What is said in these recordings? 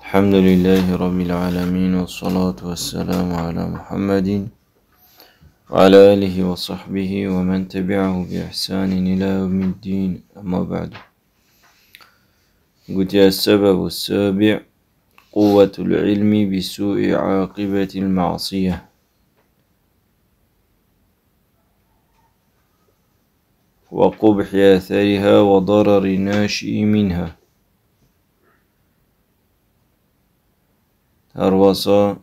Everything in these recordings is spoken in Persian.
الحمد لله رب العالمين، والصلاة والسلام على محمد وعلى آله وصحبه ومن تبعه بإحسان إلى يوم الدين. أما بعد، قلت السبب السابع: قوة العلم بسوء عاقبة المعصية، وقبح أثرها وضرر الناشئ منها. هروسا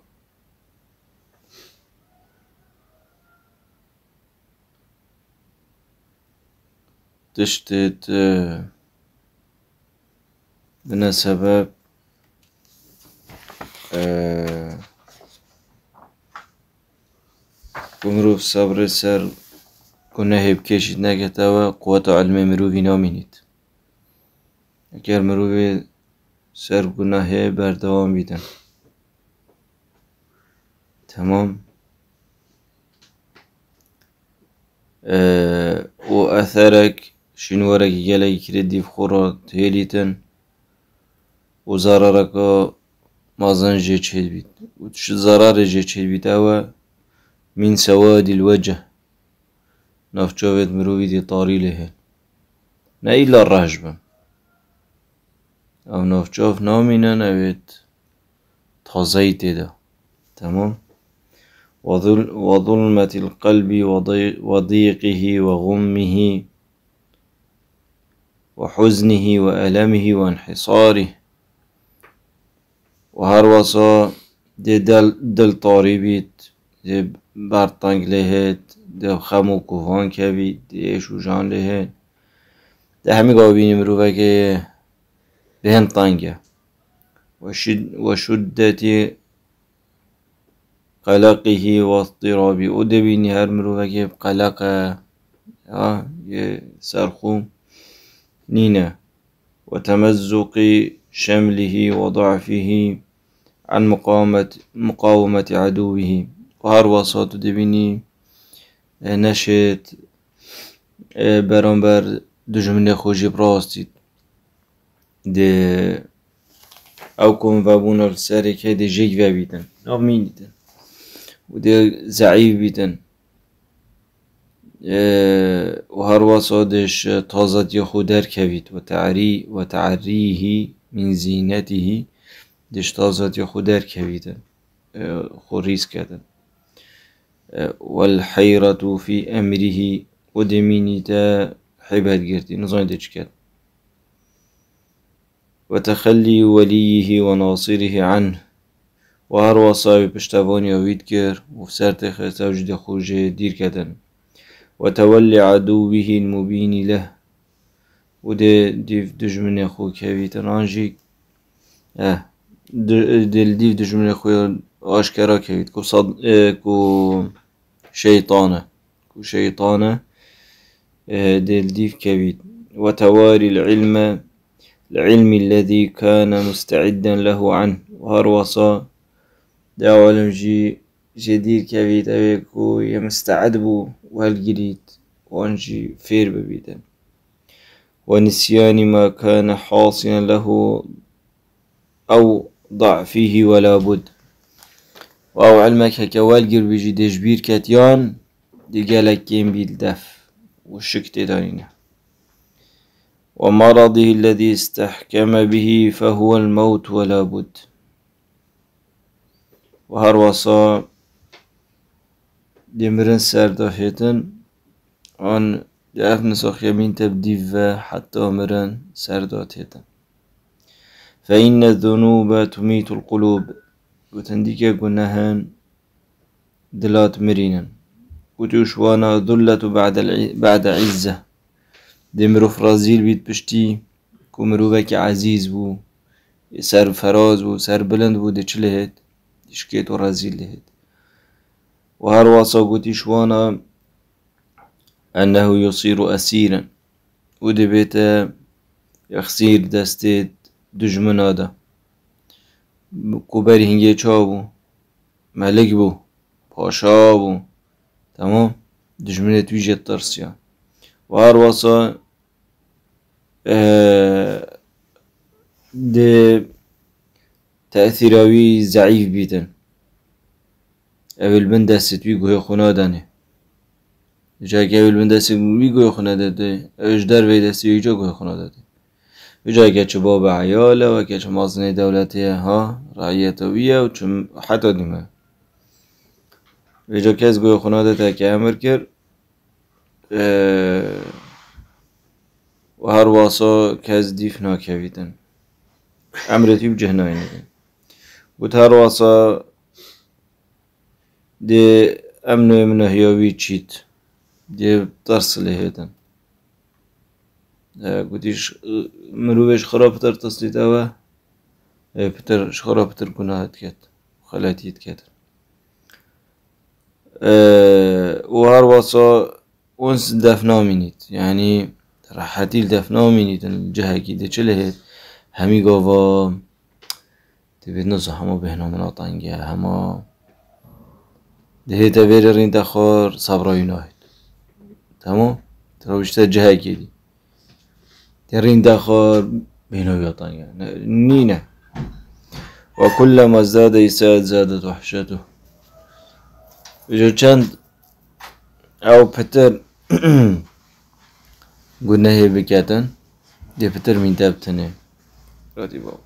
تشتت بنا سبب كمروف صبر سر كنا هيب كشيت نكتاوا قوة علم مروفي نامينيت. اگر مروفي سر كنا هيب بردوام بيدن. تمام. و أثرك شنورك يلي كردي بخورا تهيليتن، و ضررك مازن جي تشيد بيت، و تش ضرر جي تشيد بيت أوا من سواد الوجه نافجوت مروفي دي طاري لهن نا إلا الرهجبة أو نافجوف نامينا نويت تازيت ده. تمام. وظلمة القلب وضيقه وغمه وحزنه وألمه وانحصاره. وهروسا دي دل طاري بيت، دي برطانق لهت، دي خمو كوفان كبيت، دي ايشو جان لهت، دي همي قابيني مروفك بهن طانقه. وشدة قلقه واضطرابه، ودبيني هر مروفك بقلقه سرخوم نينا. وتمزق شمله وضعفه عن مقاومة عدوه. وهر وسط دبيني نشت برانبر دجمن خوشي براستي دي او كون فابون السارك دي جيك فابيتن نامينيتن، ودي زعيف بيتن. وهر وصادش تازت يخو در كبيت وتعريه من زينته دش تازت يخو در كبيتن خو ريس كدن. والحيرة في أمره ودميني تا حبهت جرتي نظام ديش كد. وتخلي وليه وناصره عنه، وهر وصاوي بشتواني ويد كر وفسرت خسوج خوج دير كدن. وتولي عدوه المبين له، ودي ديف دجمن خو كبيت رانجيك دل ديف دجمن خو آشكرا كبيت كو شيطانة دل ديف كبيت. وتواري العلم الذي كان مستعدا له عنه. وهر وصا داولم جدير كبيت أبيكو يمستعد بو والجديد وانجي فير ببيدن. ونسيان ما كان حاصلا له أو ضع فيه ولا بد. وأو علمك هكا والجر بيجي دجبير كتيان دي قالك كيم بالدف والشكت دانينا. ومرضه الذي استحكم به فهو الموت ولا بد. وهر وصا دمرن سردافيتن عن دعف نسخ يمين تبديف حتى مرن سرداتيتن. فإن الذنوب تميت القلوب، وتنديك قناهن دلات مرينا. وتشوانا ذلة بعد عزة، دمرو فرازيل بيت بشتي كمروبك عزيز بو سر فراز بو سر بلند بو ديش لهت ديشكيت ورازيل لهت. وهر واسا قوتي شوانا أنه يصير أسيرا، ودي بيتا يخسير دستيت دجمنا دا كوبري هنگي چابو ملك بو پاشا بو. تمام. دجمنه تويجه ترسيا. وهر واسا دي تأثيراوي ضعيف بيتن اول بن دست وی گوه خونه دانه جای که اول بن دست وی گوه خونه داده اجدر وی دستی وی جا گوه خونه داده جای که چه باب عیاله و که چه مازنه دولتی ها رعیتویه و چه حتی دیمه ویجا کس گوه خونه داده که امر کرد و هر واسا کس دیف ناکویدن امرتی بجه ناینیدن بود هر واسا دی امنو منهیاوی چیت دی درس لهیدن گوتیش مروبش خراب تر تصدیده و پتر خراب تر گناهت کت خلاتیت کت و هر واسا اونس دفنا مینید یعنی راحتی دفنا مینید الجهه کی ده چله همی گاوا تبید نزه همه بهنا مناطنگه همه ده تبیر رین دخار صبرای ناهید تمام تروشته جهه کی دی ترين دخار بينه ويطانيا نينا وكلما ازداد إساءة زادت وحشته وجو چند او پتر قلنا هي بكاتن دي پتر من دابتنه راتي بابا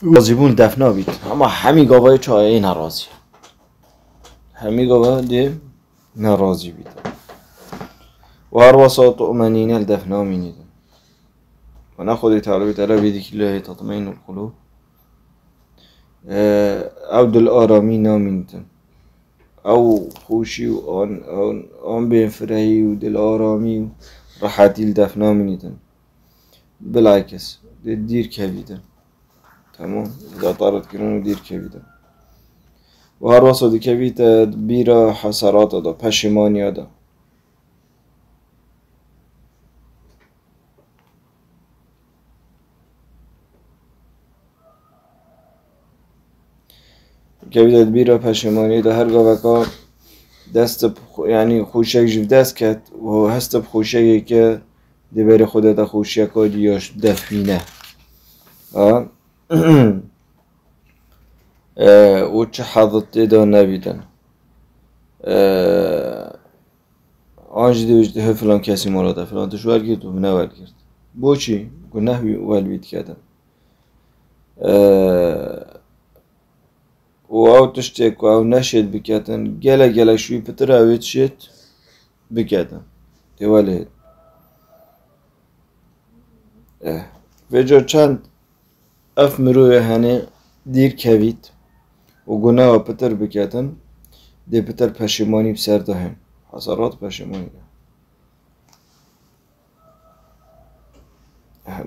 راضيبون دفنا بيت اما همي قوای چاهي نرازي همي قوای دي نرازي بيت و هر واسا طؤمنینه الدفنا مینیدن و نخوده تعالی تعالی بیدی که الله تطمئن القلوب او دل آرامی نامینیدن او خوشی و آن بین فرهی و دل آرامی و راحتی الدفنا مینیدن بالعکس دیر کویدن تمام اذا طارت کنون دیر کویدن و هر واسا دی کوید بیرا حسرات دا پشیمانی دا که بیداد بیرا پشمانی ده هر گاوکا دست یعنی خوشک جیف دست کت و هست بخوشکی که ده بر خودت خوشکا دیاش دفینه و چه حضرت دا نبیدن آنجا دوشته فلان کسی مولاده فلان تشوال کرد و منه ول کرد بو چی؟ گناه ول بید کردن و او تشتێک و او نەشێت بکاتن گەلە شووی پتر ئەوێت شێت بکاتن تێوە لێت بێجۆ چەند ئەف مرۆڤێ هەنێ دیر کەویت و گوناوە پتر بکاتن دێ پتر پەشیمانی بسەردا هەن حەسەرات پەشیمانی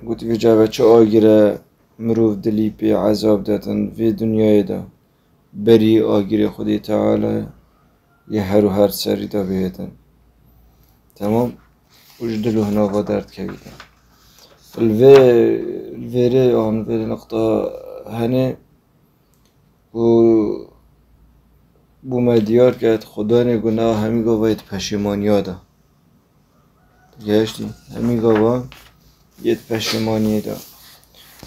گوتی بێجا چه ئاگرە مرۆڤ دلی پێ عەزاب دەتن vê دنیایەدا بری آگیر خودی تعالی یه هر و هر سری دا بهتن تمام وجدلو هنا با درد کبیدن الویره آن ویره نقطه هنه بو مدیار کرد خدا نه گناه همی گاوایت پشیمانی دا گشتی همی گاوا یت پشیمانی دا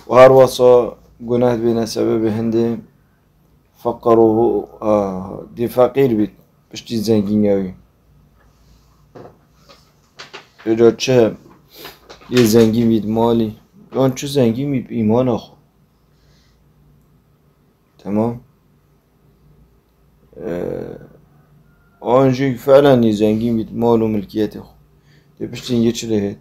و هر واسا گناه بینه سبب هنده فقره دی فقیر بید پشتی زنگینیوی اجا چه یه زنگین بید مالی یان چه زنگین بید ایمان آخو تمام آنجا فعلا یه زنگین بید مال و ملکیت خو دی پشتی یه چه لهید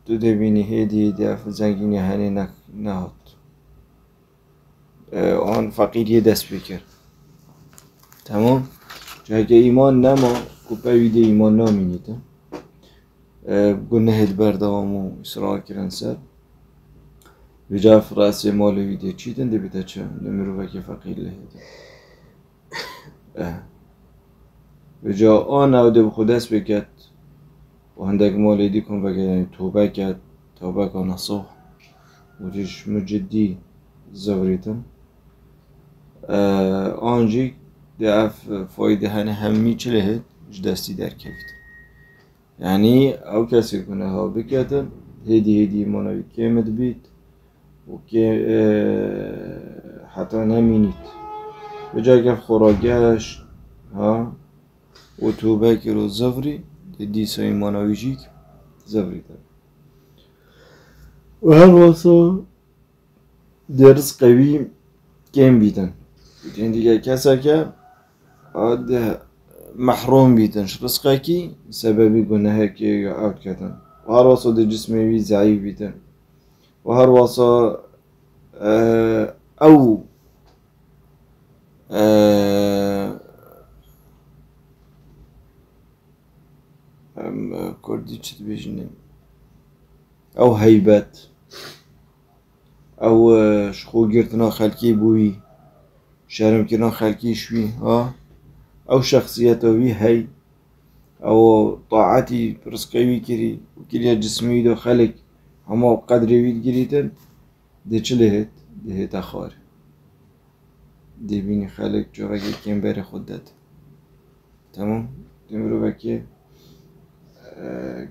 دو دبینی هیدی اف زنگینی هنی نهاد آن فقیری دست بکرد تمام جایی که ایمان نما کوپویده ایمان نامینیده گناهت بردوام و اصرار کردن سر و جا فراسه مالویده چیدن ده بیده چه نمیرو که فقیر لهیده و جا آن او ده بخود دست بکرد و هندک مالویدی کن بگه توبه کرد توبه کن نصوح و جش مجدی زوریتن آنجی دعف فایده همی چه لهید دستی در کفت یعنی او کسی کنه ها بکتن هدی منوی کمت بید و که حتی نمینید به جای که خوراگش ها و توبه که رو زفری دیسای منوی جید زفری دار و هر واسه درس قوی کم بیدن این دیگه کسا که محروم بیدنش رزقه کی سببی گناه که یا عود کردن و هر واسه ده جسمی ضعیف بیدن و هر واسه او کردی چی بیشینیم او هیبت او شخو گرتنا خلکی بوی شرم کردن خلکی شوی ها او شخصیتوی هی او طاعتی رزقوی کری و کلی جسمی دو خلق هما قدری وید گریتن ده چله هت ده هت اخوار ده بینی خلق جوغی کم بر خود داد تمام دمرو بکی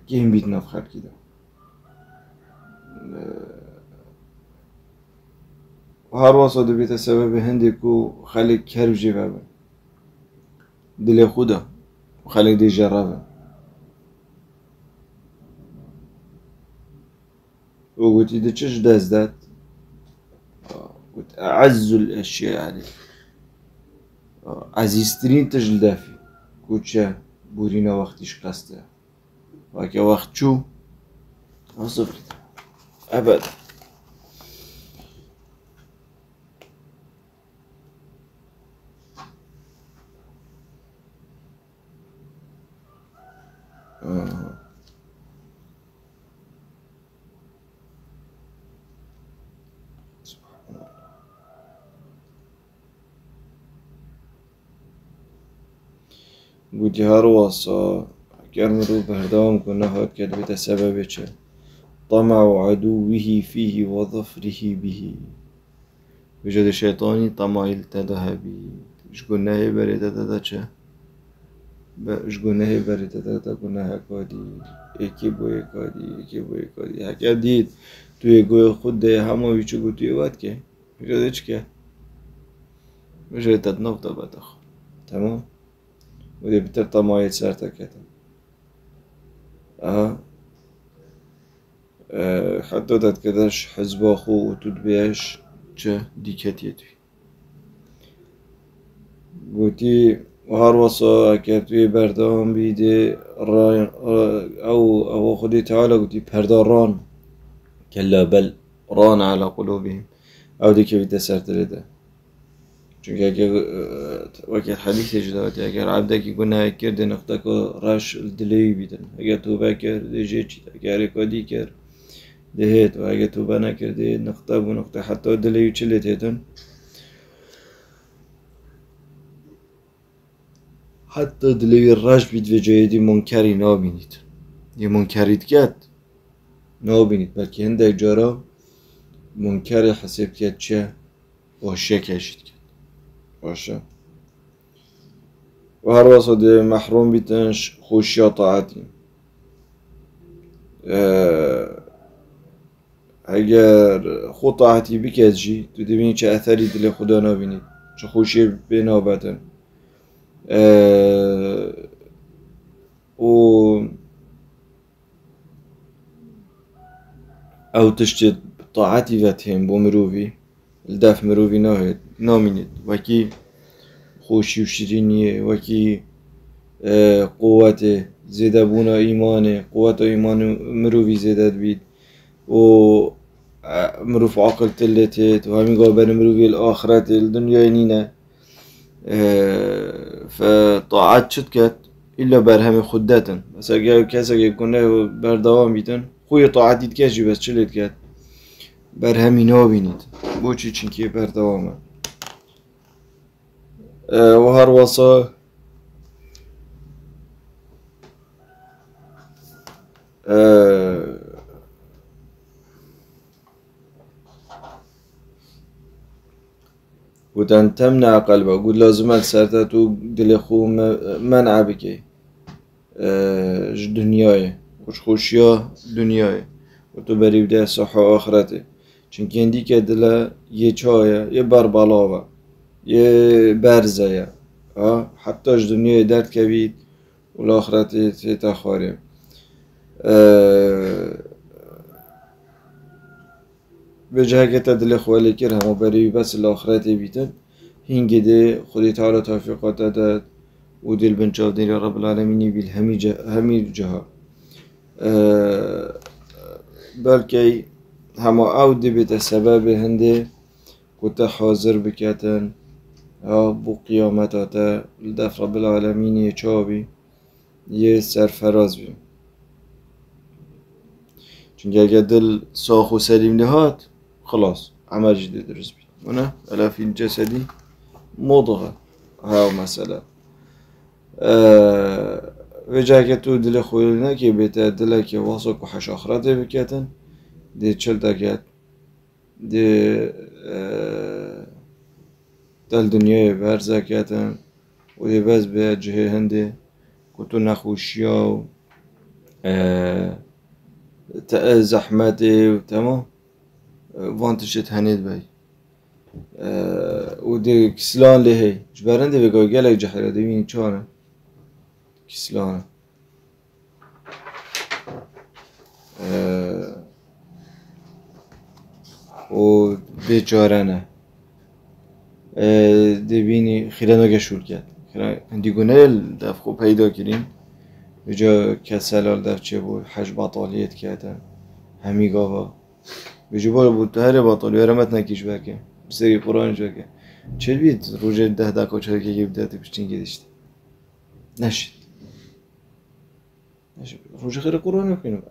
کم بیت نف خلقی دا و هر واسه ده بیت سبب هنده کو خلق کرب جوابه دل خودا و خلق ده جرابه و قلت ده چش دست داد قلت أعز الأشياء عليك عزيزترين تجل دافي قلت شا بورينا وقتش قصده وكا وقت شو صفر أبدا قلت هر واسا اگر مرو بردام کنه هاد کرد بیت سبب چه طمع عدوه فيه وظفره به وجد شيطاني طمع التدها بي اش گناه بريده دادا چه اش گناه بريده دادا گناه کادی یکی بوی کادی هکر دید توی گوی خود ده همه ویچو گو توی واد که وجد چه که وجد تدناف دا بدخ تمام وده بتر طماعيت سارتا كتن حتى تتكدش حزب أخو وتدبيش چه ديكت يدوي قوتي وهر وصا كتوي بردام بيدي أو خدي تعالى قوتي برداران كلا بل ران على قلوبهم أو ديكي بيتا سارتا لده چونکه اگر وقت حدیث جداتی اگر عبدکی گناه کرد نقطه که راش دلیوی بیدن اگر توبه کرد جه چید اگر کادی کرد دهید و اگر توبه نکرده نقطه بو نقطه حتی دلیوی چلت هیتن حتی دلیوی راش بید و جایدی منکری نابینید یه منکرید کرد نابینید بلکه هنده جارا منکر حساب کرد چه باشه کشید کرد باشه و هر واسه محروم بیتنش خوشی طاعتی اگر خود طاعتی بکرد جی تو ببینی چه اثری دل خدا نبینید چه خوشی به نابتن و او تشتید طاعتی وتهم بو مروفی الدف مروفی نامینید وکی خوشی و شیرینیه وکی قوت زیده بونا ایمانه قوت ایمان مروفی زیده بید و مروف عقل تلتت و همین قابل مروفی الآخرت الدنیا نینه فطاعت شد کد إلا برهم خدتن بس اگر کسی که کنه بردوام بیتن خوی طاعتید کشی بس چلید کد برهمی نابینید بوچی چینکه بردوامه و هر واسه گوتن تمنع قلبه گوت لازمه سرتا تو دل خو منع بکی دنیای خوشیا دنیای و تو بری بده صحه آخرته. چونکه هندی که دل یه چایه یه بربلاوه یه برزه حتیش دنیای درد کبید و الآخرت تخاریم. به جه که دل خواهی کر همه بری بس الآخرت بیتن هنگی ده خودی تعالی توفیقات داد و دل بنچاو دین رب العالمینی بیل همی جها بلکه همه او دی بیت سبب هنده کتا حاضر بکتن بو قیامتاتا لدف رب العالمینی چاوی یه سرفراز بیم. چونکه اگه دل ساخ و سلیم نهات خلاص عمل جدید درست بید ونه الا فی الجسدی مضغه هاو مثلا و جا که تو دل خویل نکی بیتا دل که واسه که حش آخرته بکتن دی چل دکت دی دل دنیای برزه کتن و دی بس به جهه هنده که تو نخوشی و زحمته و تمام وانتشت هنید بای و دی کسلان لیهی جبرنده بگاه گلک جحره دوینی چانه کسلانه و بیچاره نه دبینی خیلی نگشول کرد هندی گونه دف خوب پیدا کردیم به جا کسلال دف چه بود حج بطالیت کردن همی گاوا به جا بار بود هر بطالی ورمت نکیش بکه بسیاری قرآنش بکه چه بید روژه 10 دقیقه چه که گیبده پشتین گیدشت نشد روژه خیلی قرآن بکنیم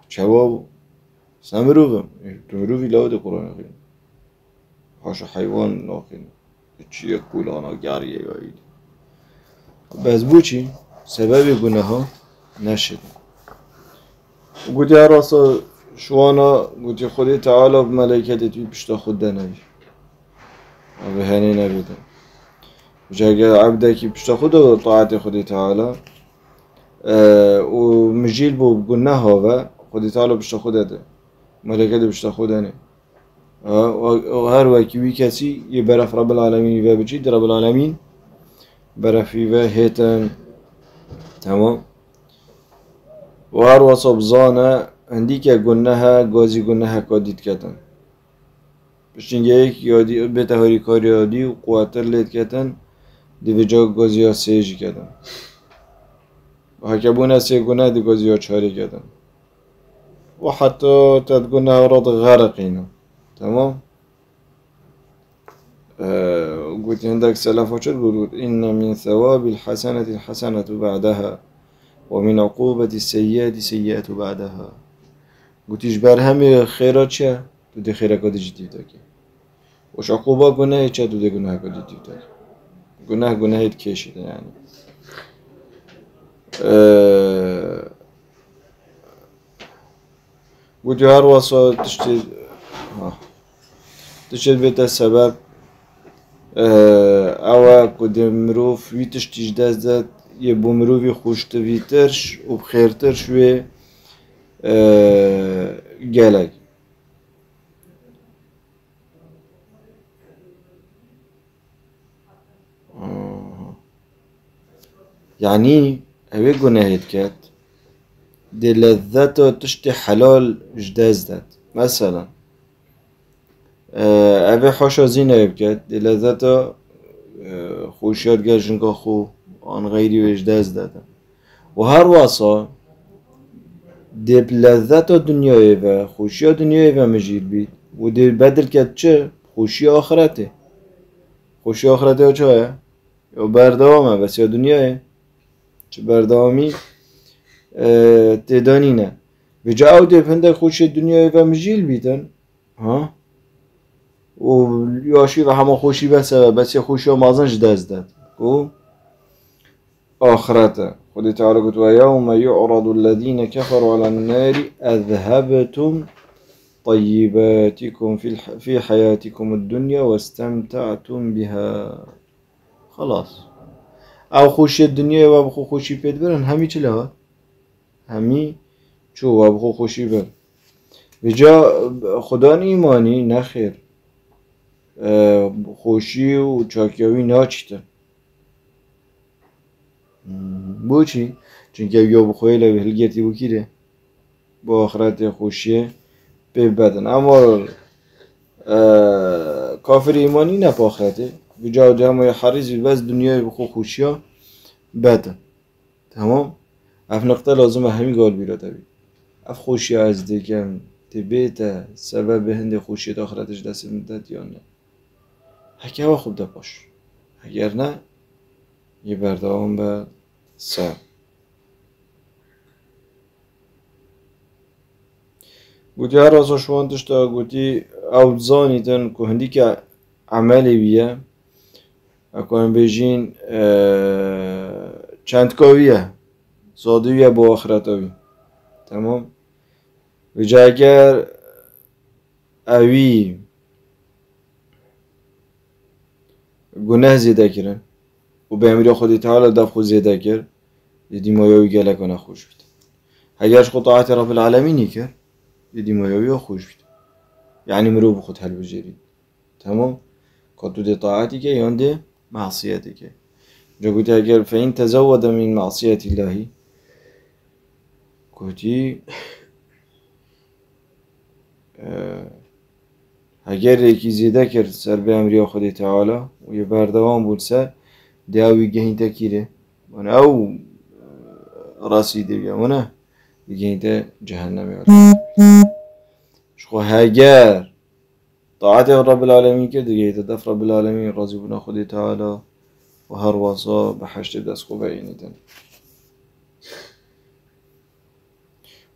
جواب سمروغم تو مروفی لاود قرآن خیلی هاشو حیوان ناخین چیه کولانا گریه گایید بس بو چی؟ سبب گناه ها نشد گوتی هر راسا شوانا گوتی خودی تعالی ملائکت توی پشتا خود دنوی و هنی نبیدن جا اگر عبده کی پشتا خود طاعت خودی تعالی و مجیل بو گناه ها و خودی تعالی پشتا خود ده ملائکت پشتا خود دنه و هر وکی وی کسی یه برف رب العالمین و بچید رب العالمین برفی و هیتن تمام و هر وصاب زانه هندی که گناه گازی گناه کادید کتن بشینگه یک یادی به تهاری کاری یادی و قوتر لید کتن دی جا گازی ها سیجی کتن و حکبونه سی گناه دی گازی ها چاری کتن و حتی تد گناه راد غرقینه تمام قلت عندك سلف وشر قلت إن من ثواب الحسنة الحسنة بعدها ومن عقوبة السيئة سيئة بعدها قلت إجبار همي خيرات شا تدي خيرا قد جديد تاكي وش عقوبة قناه شا تدي قناه قد جديد تاكي قناه يتكيشد يعني قلت هر وصا تشتد بيت السبب اوه کدی مروف ویتش تیجدست داد یه بو مروفی خوشت ویترش و بخیرترش وی گلگ یعنی اوه گناهید کرد دی لذت تشتی حلال جدست داد مثلا اوه حاشا زینه بکرد دی لذت خوشیات گشنگا خو آن غیری ویش دست دادن و هر واسا دی لذت دنیای و خوشیات دنیای و مجید بید و دی بدل کرد چه؟ خوشی آخرته خوشی آخرته چه هست؟ یا بردوامه بس یا دنیای چه بردوامی تیدانی نه به جا او دی پنده خوشی دنیای و مجید بیدن ها؟ و یاشی و همه خوشی بس یه خوشی ها مازنش دست داد و آخرته خودی تعالی گفت و یوم یعرض الذین کفروا علی النار اذهبتم طیباتکم فی حیاتکم الدنیا واستمتعتم بها خلاص او خوشی دنیا و بخو خوشی پید برن همی چه لها همی چو و بخو خوشی بر ویجا خدا نیمانی نخیر خوشی و چاکیاوی ناچیتن بو چی؟ چونکه یا بخواه لوی هلگتی بکیره با آخرت خوشیه بدن اما کافر ایمانی نه پا آخرته ویجا همه حریزی بس دنیای بخو خوشیا بدن تمام اف نقطه لازم همی گال بیراده بید اف خوشی از دیگم تبیتا سبب هنده خوشی آخرتش دست مدد یا نه هکه هوا خوب ده باش اگر نه یه بردوام به سر گوتی هر ازا شوانتش تا گوتی او زانیتن که هندی که عملی بیه اکوان بیجین چند کاویه زادویه با آخرتاوی تمام ویجا اگر اوی گناه زیده کرن و به امری خودی تعالی دف خود زیده کرد دیدی مایوی گله کنه خوش بید اگرش خود طاعت رب العالمینی کرد دیدی مایوی خوش بید یعنی مرو بخود حل بجری تمام کتو دی طاعتی که یان دی معصیتی که جا گوتی اگر فین تزود من معصیت اللهی گوتی اگر یکی زیده کرد سر به امری خودی تعالی و یه بردوان بود سر دیاوی گهین تکیره من او راسی دیگه منه گهین تا جهنم یاد شخو اگر طاعت رب العالمین کرد دیگه دف رب العالمین راضی بنا خودی تعالی و هر واسا به حشت دست خوبه اینیدن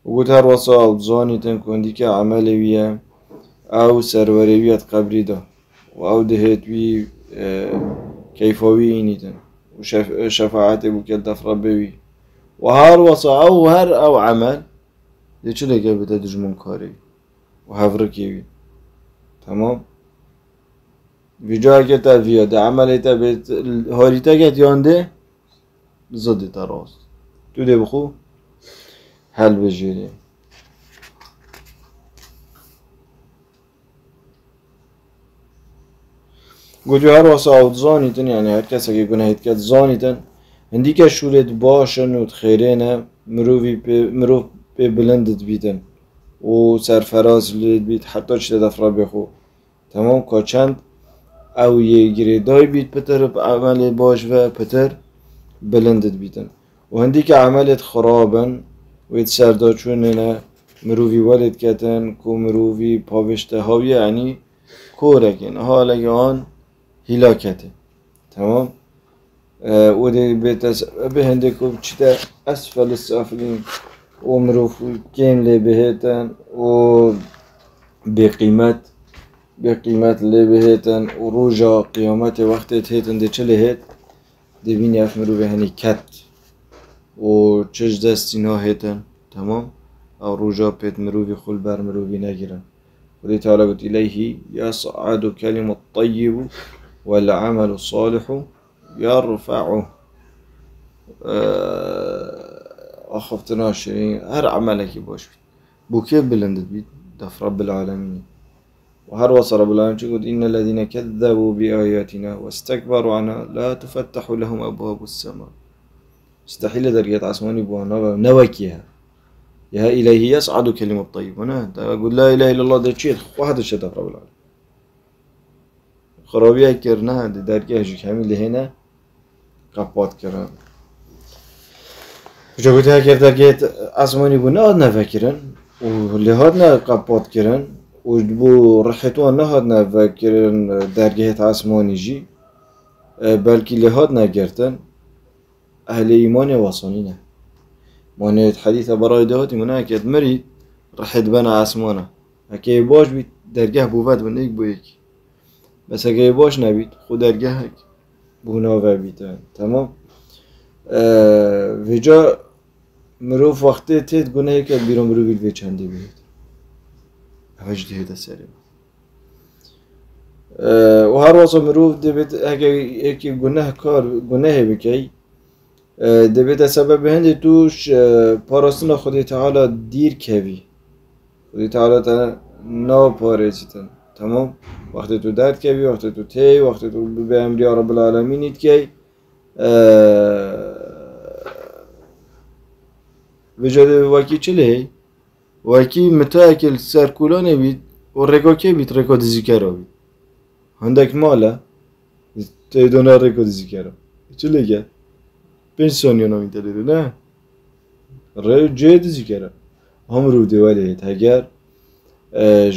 و گوت هر واسا او زانیتن کندی که عمل ویه او سروری ویت قبری دا و او دهت وی کیفاوی اینیدن و شفاعت بو که دف ربی وی و هر واسا او عمل ده چه لگه بده دجمون کاری و هفرکی وی تمام ویجا اگه تا ویا ده عملی تا بیت هاری تا گت یانده زدی تا راست تو ده بخو حل بجیری گویی هر واسه آوت زانیتن یعنی هر کسی که گناهیت کرد زانیتن هندی که شورت باشن و خیره نه مروف به بلندت بیتن و سرفراز لید بیت حتی چه دفرا بخو تمام که چند او یه گریدای بیت پتر عمل باش و پتر بلندت بیتن و هندی که عملت خرابن و ایت سرداچونه نه مروفی والد کتن که مروفی پاوشته هاوی یعنی کورکن حالا آن هلاکته تمام و ده به هنده که چیده اسفل السافلین و مروف کم لی بهتن و به قیمت لی بهتن و روژا قیامت وقتی هیتن ده چلی هیت ده بینی اف مروف هنی کت و چش دستینا هیتن تمام او روژا پیت مروفی خل بر مروفی نگیرن و ده تعالی قلت الیهی یصعد کلم الطیب والعمل الصالح يرفعه أخفتنا شيرين هر عملك باش بو كيف بلندت بيت دف رب العالمين وهر وصل رب العالمين يقول إن الذين كذبوا بآياتنا واستكبروا عنها لا تفتح لهم أبواب السماء مستحيل درجة عسماني بوانا نوكيها يا إلهي يصعد كلمة الطيب أنا أقول لا إله إلا الله ده شيء واحد الشيء دف رب العالمين خرابیه کرنه درگه هجوک همین لحنه قپات کرن جا گوته اگر درگه اسمانی بو نهاد نفکرن و لحاد نه قپات کرن و بو رحتوان نهاد نفکرن درگه اسمانی جی بلکه لحاد نگرتن اهل ایمان واسانی نه مانید حدیث برای دهاتی منه اکید مرید رحت بنا اسمانه اکی باش بید درگه بوفت بنا ایک بو یکی بس اگه باش نبید خود درگه بوناوه بیتن تمام ویجا مروف وقتی تید گناهی که بیرون مرو بیل وی چنده بید اوش دیده سریم و هر واسه مروف دبید اگه یکی گناه بکی دبید سبب هنده توش پاراستن خودی تعالی دیر کوی خدای تعالی تا ناپارێزیتن تمام وقتی تو درد کەوی وقتی تو تی وقتی تو به امری رب العالمینیت کی وجود وکی چله وکی متاکل سرکولانه بید و رکا که بید رکا دیزی کرا بید هندک مالا تیدونه رکا دیزی کرا چله که 5 ثانیه نامید دلیده نه رای جه دیزی کرا هم رو دیواله هید اگر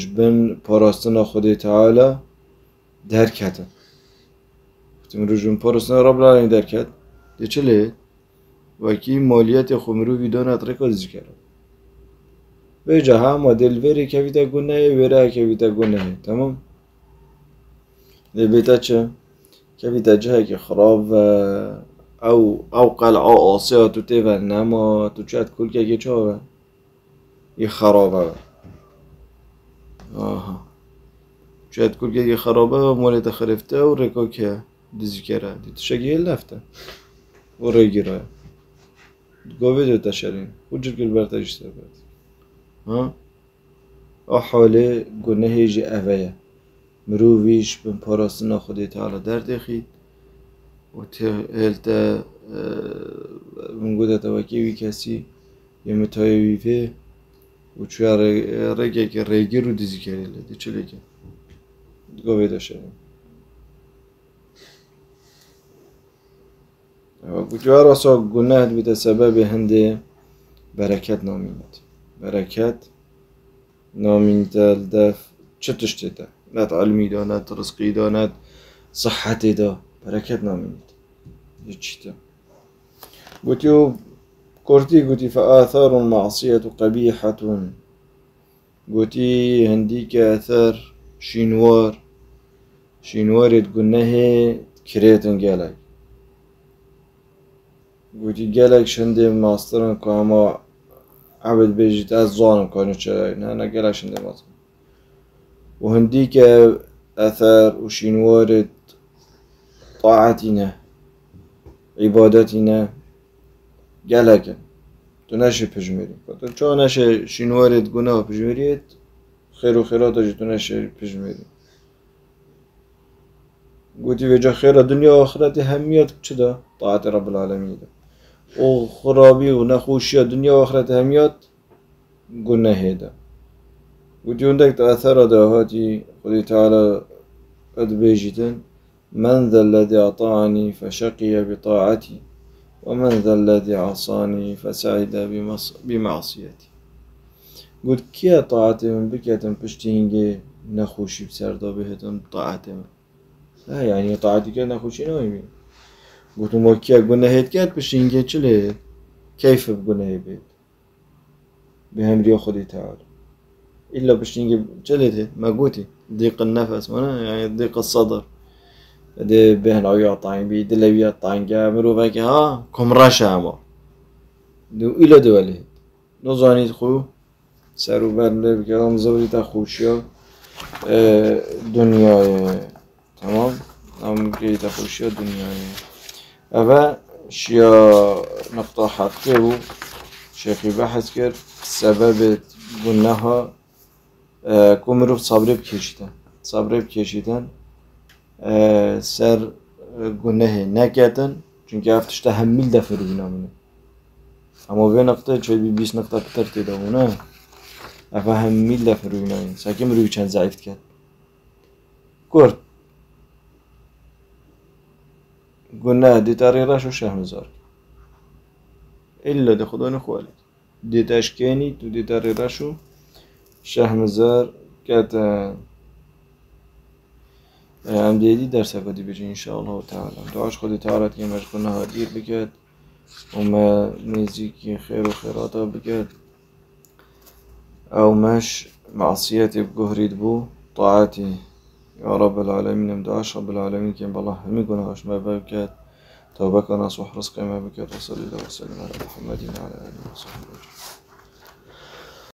جبن پاراستنا خدای تعالی درک هتن وقتی رو جبن پاراستنا رب العالمین درک هت ده چله وکی مالیت خمرو ویدانت رکا دیزی کرا به جاها مدل وری که بیتا گناه وره که بیتا گناه تمام ده بیتا چه که بیتا جه که خراب او قلعه آسیا تو تیوه نما تو چهت کل که چه یه خرابه آها چهت کل که خرابه مالیت خرفته و رکا که دیزی کرا دی تو شگیه لفته و ریگی رای گوه دو تشرین خود جل برتاجش تبرد ها حاله گناه جی اوه مروویش بن پاراستنا خدای تعالی درد خید و هلتا من گوده توکی وی کسی یه متای ویفه و چوی رگه که ریگی رو دیزی کریله دی چلی که گوه داشته گوچوه راسا گناه بیده سبب هنده برکت نامینت برکت نامینت الدف چه تشتی ده نت علمی ده نت رزقی ده نت صحتی ده برکت نامینت یه چی ده گوتیو کرتی گوتی فآثار المعصیت قبیحتون گوتی هندی که اثر شینوارت گناه کریتن گلک گوتی گلک شنده ماسترن که اما عبد بيجيت از ظالم كانوا شاي أنا قلاش عندي مصر وهنديك أثر وشينوارد طاعتنا عبادتنا قالك تناشي بجمري شو ناشي شينوارد قناه بجمريت خير وخيرات أجي تناشي بجمري قلت وجه خير الدنيا وآخرة هميات كذا طاعة رب العالمين ده وخرابي ونخوشي الدنيا وآخرة هميات قلنا هيدا قلت عندك تأثر هاتي قل تعالى قد بيجتن من ذا الذي أطاعني فشقي بطاعتي ومن ذا الذي عصاني فسعد بمعصيتي قلت كيا طاعتي من بكيتم بشتينجي نخوشي بسردا بهتم طاعتي من لا يعني طاعتي كان نخوشي نايمين قلت ما كيا قلنا هيد كات بشتينجي چلي كيف بقلنا هيد بهمري خدي تعالى إلا بشتينجي چلي ما قوتي ضيق النفس وانا يعني ضيق الصدر ده بهن عيا طاين بي دلويا طاين جا مروفا كي ها كم راشا اما دو إلا دوالي نظانيت خو سرو برله بكلام زوري تا خوشيا دنياي تمام هم كي تا خوشيا دنياي أفا شيا نقطة حقه و شيخي بحث كر سبب قلناها كمروف صبر بكشيتن سر گناه نکردن چون که افتش تحمیل دفعه رو بینامونه اما به نقطه چه بی 20 نقطه کتر تیدامونه افا همیل دفعه رو بینامونه ساکم روی چند ضعیف کرد کرد گناه دیتاری راش و شهمزار ایلا ده خدا نخوالی دیتاش کنی تو دیتاری راش و شهمزار کتن هم دیدی درس اکادی بجی انشاءالله تعالی دعاش خودی تعالی که مشغول نهادیر بکرد و ما نزیکی خیر و خیراتا بکرد او مش معصیت بگهرید بو طاعتی یا رب العالمین دعاش رب العالمین که بالله همی گناهاش ما بکرد توبه کناس و حرص قیمه بکرد و صلی الله و سلم علی محمد و علی آله و صحبه